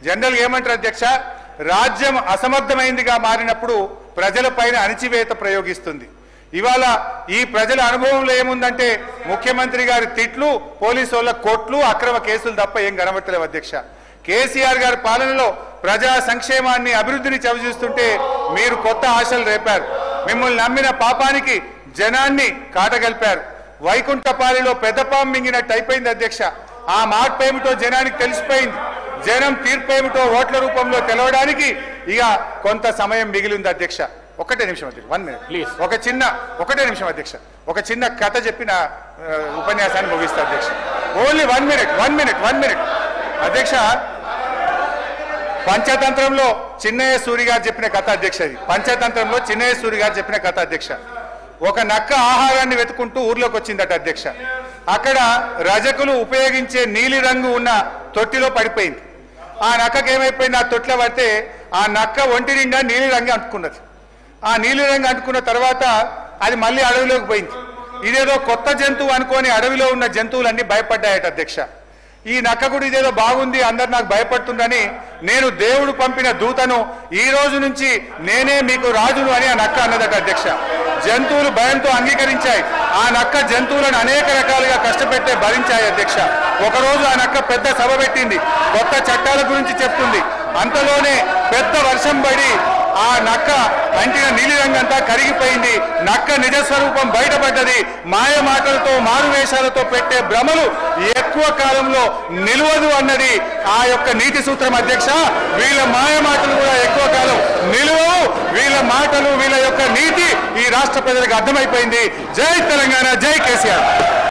General ఏమంటారు అధ్యక్ష, రాజ్యం అసమర్థమైందిగా మారినప్పుడు ప్రజలపైన అణిచివేత ప్రయోగిస్తుంది. ఇవాళ ఈ ప్రజల అనుభవంలో ఏముందంటే ముఖ్యమంత్రి గారి తిట్లు, పోలీసు వాళ్ళ కోట్లు, అక్రమ కేసులు తప్ప ఏం కనబడతలేవు అధ్యక్ష. కేసీఆర్ గారి పాలనలో ప్రజా సంక్షేమాన్ని, అభివృద్ధిని చవిచూస్తుంటే మీరు కొత్త ఆశలు రేపారు. మిమ్మల్ని నమ్మిన పాపానికి జనాన్ని కాటగలిపారు. వైకుంఠపాలిలో పెద్దపాం మింగినట్టు అయిపోయింది అధ్యక్ష. ఆ మార్పు ఏమిటో జనానికి తెలిసిపోయింది. జనం తీర్పు ఏమిటో ఓట్ల రూపంలో తెలవడానికి ఇక కొంత సమయం మిగిలింది అధ్యక్ష. ఒకటే నిమిషం అధ్యక్ష, 1 minute ప్లీజ్. ఒకటే నిమిషం అధ్యక్ష. ఒక చిన్న కథ చెప్పిన ఉపన్యాసాన్ని ముగిస్తా అధ్యక్ష. ఓన్లీ 1 minute అధ్యక్ష. పంచతంత్రంలో చిన్నయ్య సూరి గారు చెప్పిన కథ అధ్యక్ష. ఇది పంచతంత్రంలో చిన్నయ్య సూరి గారు చెప్పిన కథ అధ్యక్ష. ఒక నక్క ఆహారాన్ని వెతుకుంటూ ఊర్లోకి వచ్చిందట అధ్యక్ష. అక్కడ రజకులు ఉపయోగించే నీలి రంగు ఉన్న తొట్టిలో పడిపోయింది. ఆ నక్కకి ఏమైపోయింది, ఆ తొట్టిలో పడితే ఆ నక్క ఒంటి నిండా నీలి రంగు అంటుకున్నది. ఆ నీలి రంగు అంటుకున్న తర్వాత అది మళ్ళీ అడవిలోకి పోయింది. ఇదేదో కొత్త జంతువు అనుకొని అడవిలో ఉన్న జంతువులన్నీ భయపడ్డాయట అధ్యక్ష. ఈ నక్క కూడా ఇదేదో బాగుంది, అందరు నాకు భయపడుతుందని నేను దేవుడు పంపిన దూతను, ఈ రోజు నుంచి నేనే మీకు రాజును అని ఆ నక్క అన్నదట అధ్యక్ష. జంతువులు భయంతో అంగీకరించాయి. ఆ నక్క జంతువులను అనేక రకాలుగా కష్టపెట్టే భరించాయి అధ్యక్ష. ఒకరోజు ఆ నక్క పెద్ద సభ పెట్టింది, కొత్త చట్టాల గురించి చెప్తుంది. అంతలోనే పెద్ద వర్షం పడి ఆ నక్క అంటిన నీలిరంగంతా కరిగిపోయింది. నక్క నిజస్వరూపం బయటపడ్డది. మాయ మాటలతో, మారువేషాలతో పెట్టే భ్రమలు ఎక్కువ కాలంలో నిలవదు అన్నది ఆ యొక్క నీతి సూత్రం అధ్యక్ష. వీళ్ళ మాయ మాటలు కూడా ఎక్కువ కాలం నిలవవు. వీళ్ళ మాటలు, వీళ్ళ యొక్క నీతి ఈ రాష్ట్ర ప్రజలకు అర్థమైపోయింది. జై తెలంగాణ, జై కేసీఆర్.